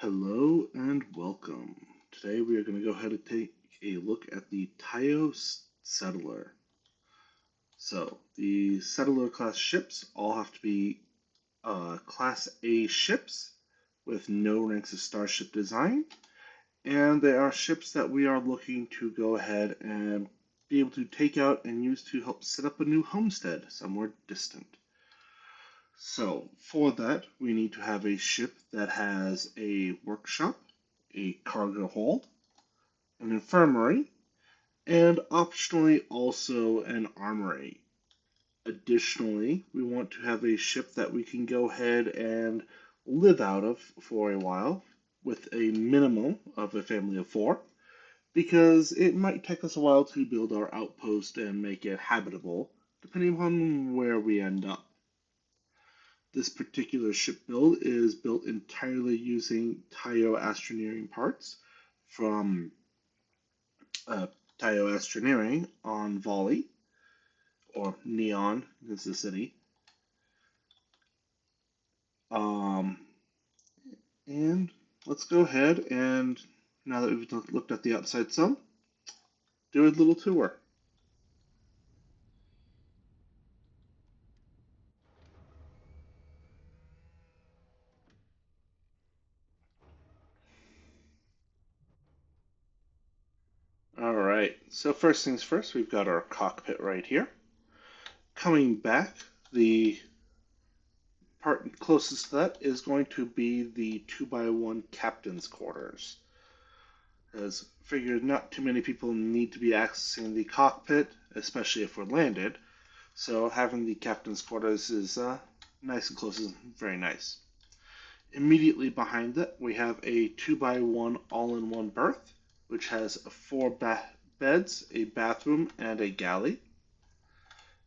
Hello and welcome. Today we are going to go ahead and take a look at the Taiyo Settler. So, the Settler class ships all have to be Class A ships with no ranks of Starship design, and they are ships that we are looking to go ahead and be able to take out and use to help set up a new homestead somewhere distant. So, for that, we need to have a ship that has a workshop, a cargo hold, an infirmary, and optionally also an armory. Additionally, we want to have a ship that we can go ahead and live out of for a while with a minimum of a family of four, because it might take us a while to build our outpost and make it habitable, depending upon where we end up. This particular ship build is built entirely using Taiyo Astroneering parts from uh, Taiyo Astroneering on Volley, or Neon is the city. Um, and let's go ahead and, now that we've looked at the outside some, do a little tour. Alright, so first things first, we've got our cockpit right here. Coming back, the part closest to that is going to be the 2x1 captain's quarters. As figured, not too many people need to be accessing the cockpit, especially if we're landed, so having the captain's quarters is nice and close and very nice. Immediately behind that, we have a 2x1 all-in-one berth, which has four beds, a bathroom, and a galley.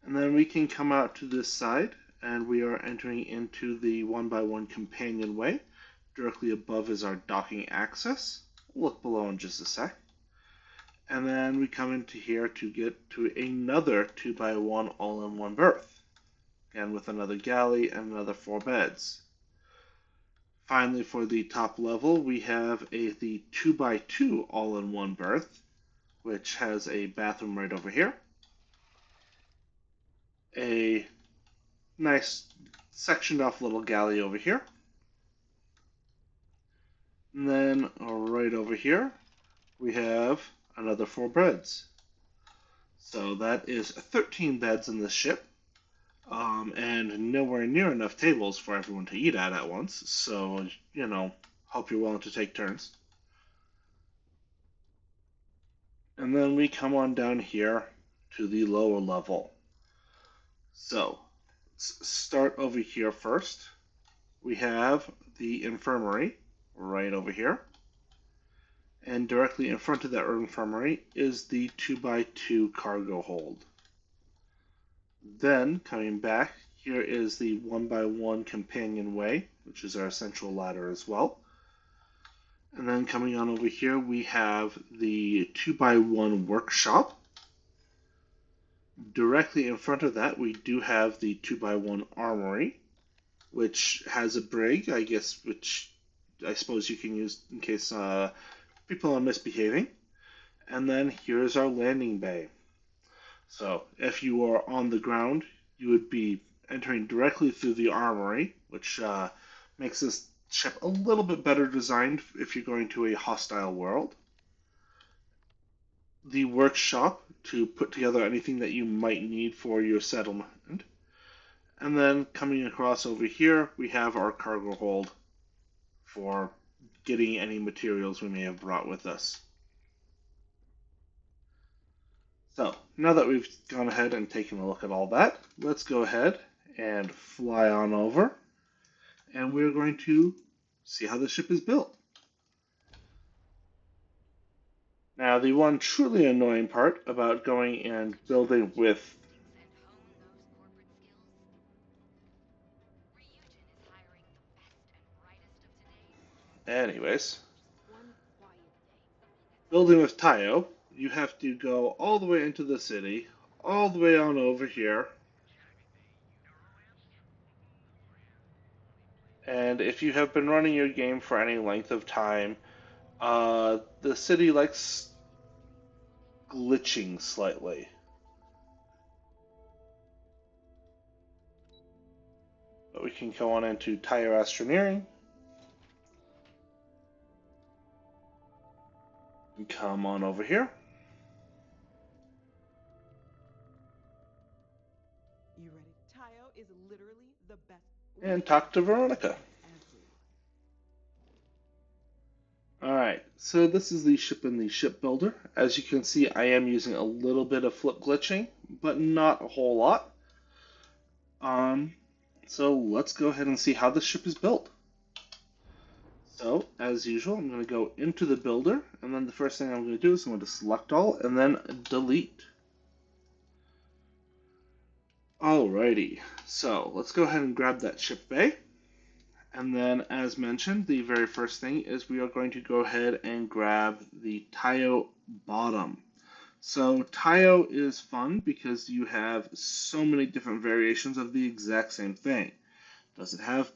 And then we can come out to this side, and we are entering into the 1x1 companionway. Directly above is our docking access. We'll look below in just a sec. And then we come into here to get to another 2x1 all-in-one berth. Again, with another galley and another four beds. Finally, for the top level, we have the 2x2 all-in-one berth, which has a bathroom right over here, a nice sectioned off little galley over here, and then right over here, we have another four beds. So that is 13 beds in this ship, and nowhere near enough tables for everyone to eat at once. So, hope you're willing to take turns. And then we come on down here to the lower level. So, let's start over here first. We have the infirmary right over here. And directly in front of that infirmary is the 2x2 cargo hold. Then, coming back, here is the 1x1 companionway, which is our central ladder as well. And then coming on over here, we have the 2x1 workshop. Directly in front of that, we do have the 2x1 armory, which has a brig, I guess, which I suppose you can use in case people are misbehaving. And then here's our landing bay. So if you are on the ground, you would be entering directly through the armory, which makes this ship a little bit better designed if you're going to a hostile world. The workshop to put together anything that you might need for your settlement. And then coming across over here, we have our cargo hold for getting any materials we may have brought with us. So, now that we've gone ahead and taken a look at all that, let's go ahead and fly on over, and we're going to see how the ship is built. Now, the one truly annoying part about going and building with anyways, building with Taiyo, you have to go all the way into the city, all the way on over here, and and if you have been running your game for any length of time, the city likes glitching slightly. But we can go on into Taiyo Settler and come on over here. You ready? Taiyo is literally the best. And talk to Veronica. Alright, so this is the ship in the shipbuilder. As you can see, I am using a little bit of flip glitching, but not a whole lot. So let's go ahead and see how this ship is built. So, as usual, I'm going to go into the builder, and then the first thing I'm going to do is I'm going to select all, and then delete. Alrighty, so let's go ahead and grab that ship bay. And then, as mentioned, the very first thing is we are going to go ahead and grab the Taiyo bottom. So Taiyo is fun because you have so many different variations of the exact same thing. Does it have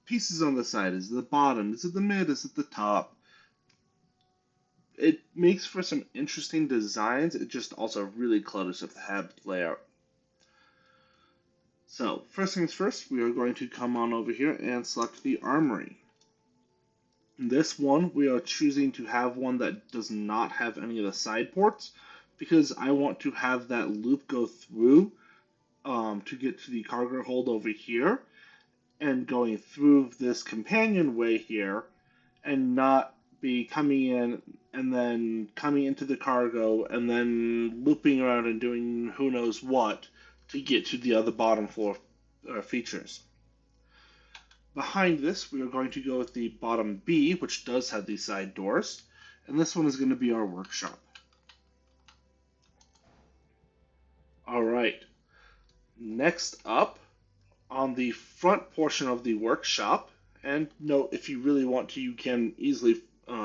pieces on the side? Is it the bottom? Is it the mid? Is it the top? It makes for some interesting designs. It just also really clutters up the habit layout. So, first things first, we are going to come on over here and select the armory. In this one, we are choosing to have one that does not have any of the side ports because I want to have that loop go through to get to the cargo hold over here and going through this companionway here and not be coming in and then coming into the cargo and then looping around and doing who knows what to get to the other bottom floor features. Behind this, we are going to go with the bottom B, which does have these side doors, and this one is going to be our workshop. Alright, next up, on the front portion of the workshop, and note if you really want to, you can easily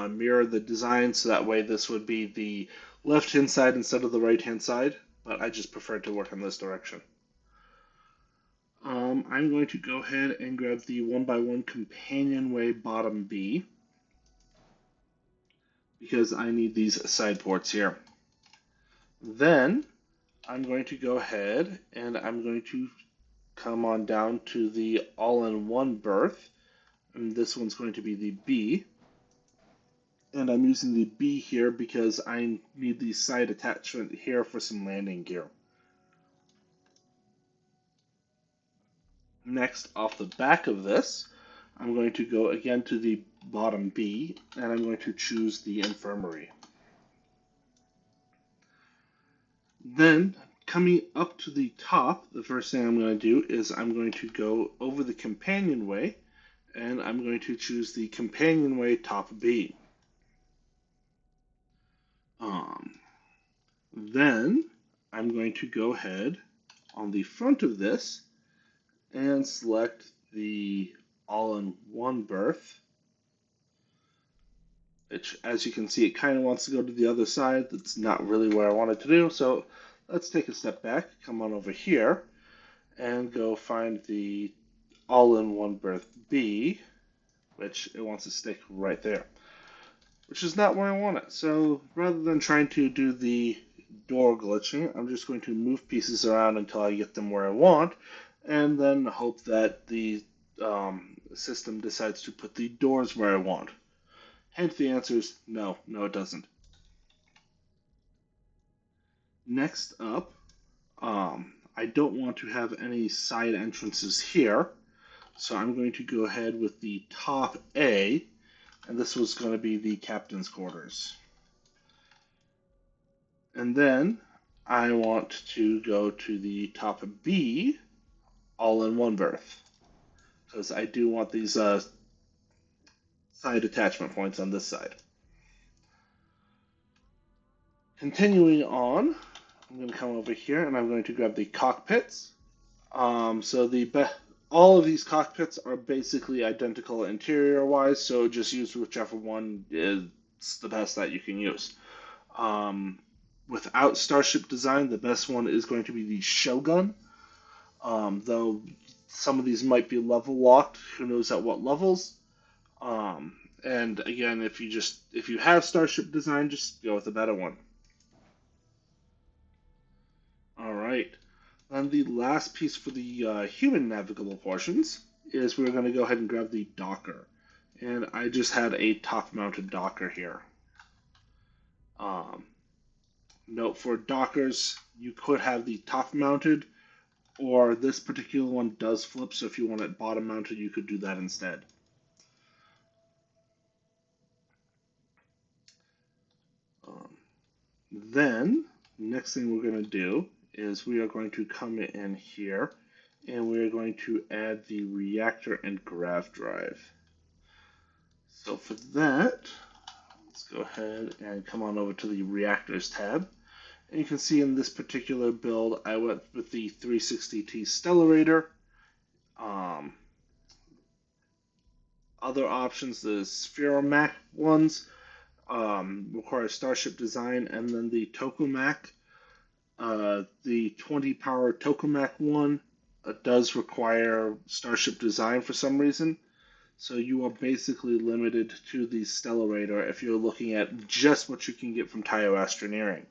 mirror the design, so that way this would be the left-hand side instead of the right-hand side, but I just prefer to work in this direction. I'm going to go ahead and grab the 1x1 companionway bottom B because I need these side ports here. Then I'm going to go ahead and I'm going to come on down to the all-in-one berth, and this one's going to be the B. And I'm using the B here because I need the side attachment here for some landing gear. Next, off the back of this, I'm going to go again to the bottom B, and I'm going to choose the infirmary. Then, coming up to the top, the first thing I'm going to do is I'm going to go over the companionway, and I'm going to choose the companionway top B. Then, I'm going to go ahead on the front of this and select the all-in-one berth, which, as you can see, it kind of wants to go to the other side. That's not really where I want it to do, so let's take a step back, come on over here, and go find the all-in-one berth B, which it wants to stick right there, which is not where I want it. So rather than trying to do the door glitching, I'm just going to move pieces around until I get them where I want, and then hope that the system decides to put the doors where I want. Hence the answer is no, it doesn't. Next up, I don't want to have any side entrances here, so I'm going to go ahead with the top A, and this was going to be the captain's quarters. And then I want to go to the top B, all-in-one berth, because I do want these side attachment points on this side. Continuing on, I'm going to come over here and I'm going to grab the cockpits. All of these cockpits are basically identical interior-wise, so just use whichever one is the best that you can use. Without Starship design, the best one is going to be the Shogun, though some of these might be level locked. Who knows at what levels? Um, and again, if you have Starship design, just go with a better one. All right. Then the last piece for the human navigable portions is we're going to go ahead and grab the docker. And I just had a top-mounted docker here. Um, Note for dockers, you could have the top-mounted, or this particular one does flip, so if you want it bottom-mounted, you could do that instead. Um, Then, next thing we're going to do is we are going to come in here and we are going to add the reactor and grav drive. So for that, let's go ahead and come on over to the reactors tab. And you can see in this particular build, I went with the 360T Stellarator. Other options, the Spheromac ones, require Starship design, and then the Tokamak. The 20 power Tokamak one does require Starship design for some reason. So you are basically limited to the Stellarator if you're looking at just what you can get from Taiyo Astroneering.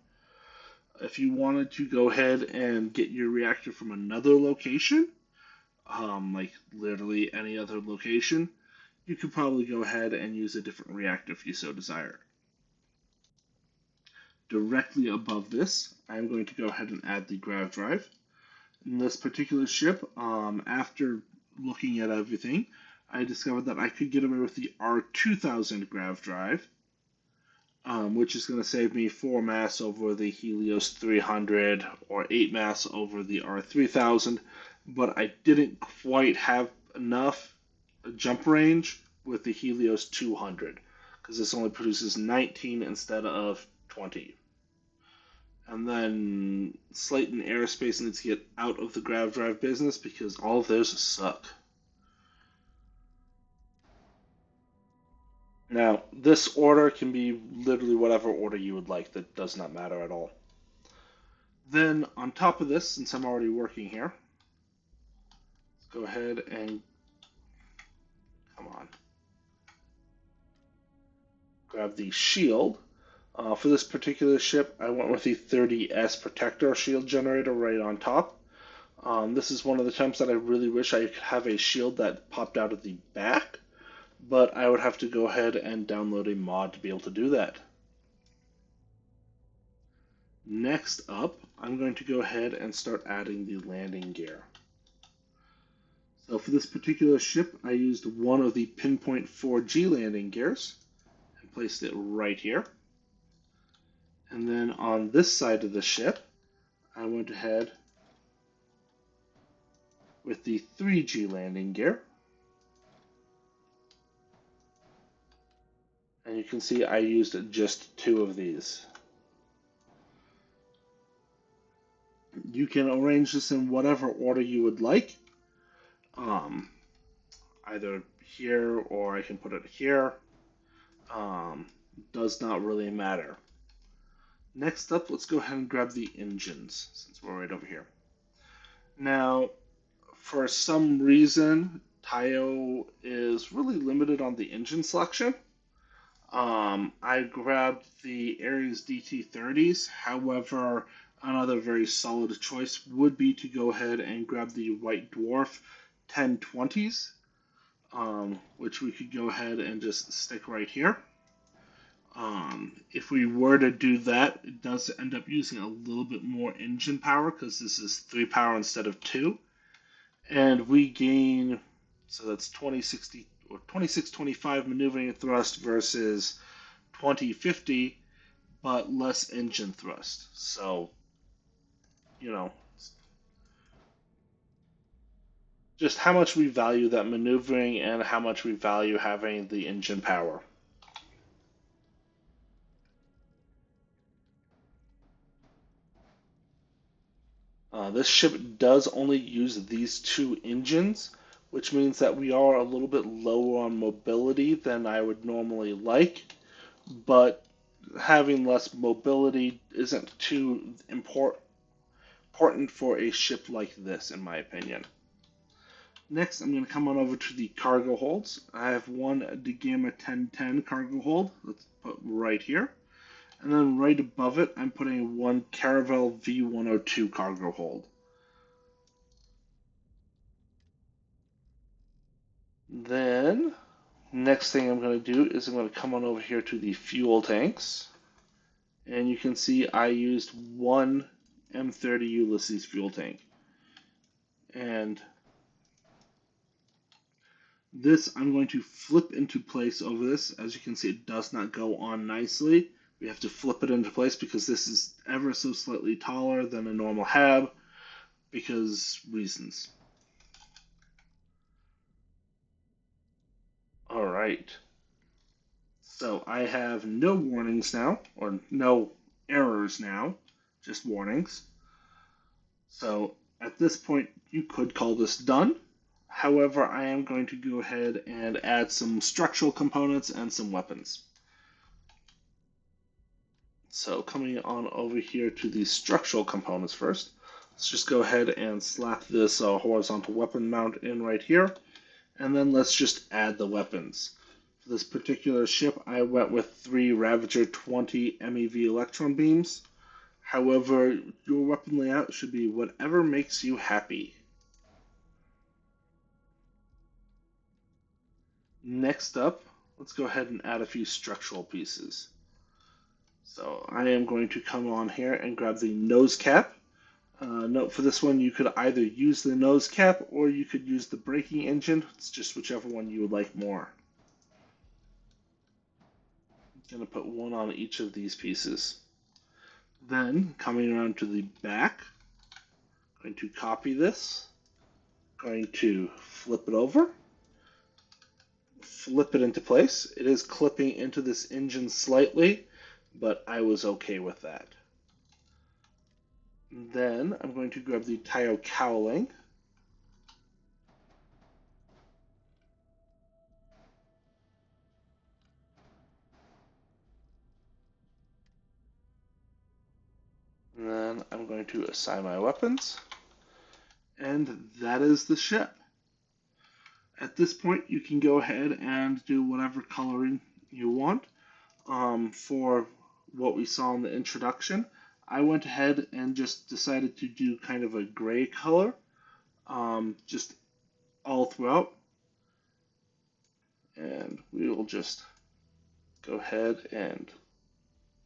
If you wanted to go ahead and get your reactor from another location, like literally any other location, you could probably go ahead and use a different reactor if you so desire. Directly above this, I'm going to go ahead and add the grav drive. In this particular ship, after looking at everything, I discovered that I could get away with the R2000 grav drive, which is going to save me 4 mass over the Helios 300 or 8 mass over the R3000, but I didn't quite have enough jump range with the Helios 200 because this only produces 19 instead of 20. And then Slayton Aerospace needs to get out of the grav drive business because all of those suck. Now, this order can be literally whatever order you would like. That does not matter at all. Then, on top of this, since I'm already working here, let's go ahead and, come on, grab the shield. For this particular ship, I went with the 30S Protector shield generator right on top. This is one of the times that I really wish I could have a shield that popped out of the back, but I would have to go ahead and download a mod to be able to do that. Next up, I'm going to go ahead and start adding the landing gear. So for this particular ship, I used one of the Pinpoint 4G landing gears and placed it right here. And then on this side of the ship, I went ahead with the 3G landing gear. And you can see I used just 2 of these. You can arrange this in whatever order you would like. Either here or I can put it here. Does not really matter. Next up, let's go ahead and grab the engines since we're right over here. Now, for some reason, Taiyo is really limited on the engine selection. I grabbed the Ares DT30s. However, another very solid choice would be to go ahead and grab the White Dwarf 1020s, which we could go ahead and just stick right here. If we were to do that, it does end up using a little bit more engine power because this is 3 power instead of 2. And we gain, so that's 2060 or 2625 maneuvering thrust versus 2050, but less engine thrust. So, just how much we value that maneuvering and how much we value having the engine power. This ship does only use these 2 engines, which means that we are a little bit lower on mobility than I would normally like, but having less mobility isn't too important for a ship like this, in my opinion. Next, I'm going to come on over to the cargo holds. I have one DeGamma 1010 cargo hold. Let's put right here. And then right above it, I'm putting one Caravel V102 cargo hold. Then, next thing I'm going to do is I'm going to come on over here to the fuel tanks. And you can see I used one M30 Ulysses fuel tank. And this I'm going to flip into place over this. As you can see, it does not go on nicely. We have to flip it into place because this is ever so slightly taller than a normal hab because reasons. Alright, so I have no warnings now, or no errors now, just warnings. So at this point, you could call this done. However, I am going to go ahead and add some structural components and some weapons. So coming on over here to the structural components first, let's just go ahead and slap this horizontal weapon mount in right here, and then let's just add the weapons. For this particular ship, I went with 3 Ravager 20 MEV electron beams. However, your weapon layout should be whatever makes you happy. Next up, let's go ahead and add a few structural pieces. So I am going to come on here and grab the nose cap. Note for this one, you could either use the nose cap or you could use the braking engine. It's just whichever one you would like more. I'm going to put one on each of these pieces. Then, coming around to the back, I'm going to copy this, going to flip it over, flip it into place. It is clipping into this engine slightly, but I was okay with that. Then I'm going to grab the Taiyo cowling. And then I'm going to assign my weapons. And that is the ship. At this point, you can go ahead and do whatever coloring you want. For what we saw in the introduction, I went ahead and just decided to do kind of a gray color, just all throughout. And we will just go ahead and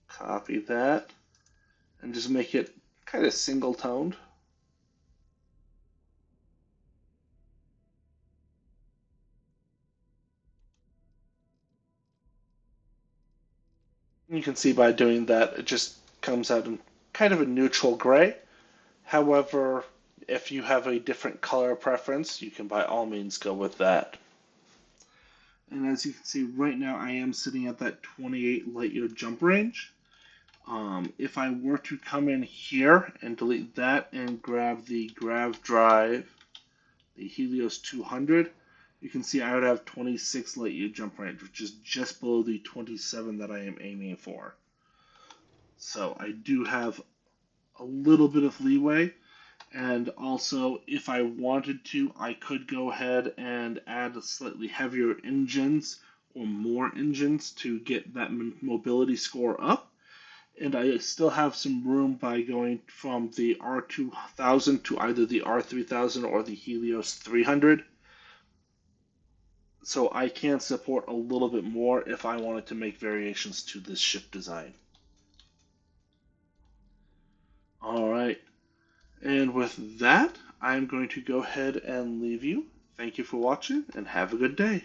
copy that and just make it kind of single toned. You can see by doing that, it just comes out in kind of a neutral gray. However, if you have a different color preference, you can by all means go with that. And as you can see right now, I am sitting at that 28 light year jump range. If I were to come in here and delete that and grab the grav drive, the Helios 200, you can see I would have 26 light year jump range, which is just below the 27 that I am aiming for. So I do have a little bit of leeway. And also, if I wanted to, I could go ahead and add slightly heavier engines or more engines to get that mobility score up. And I still have some room by going from the R2000 to either the R3000 or the Helios 300. So I can support a little bit more if I wanted to make variations to this ship design. Alright, and with that, I'm going to go ahead and leave you. Thank you for watching, and have a good day.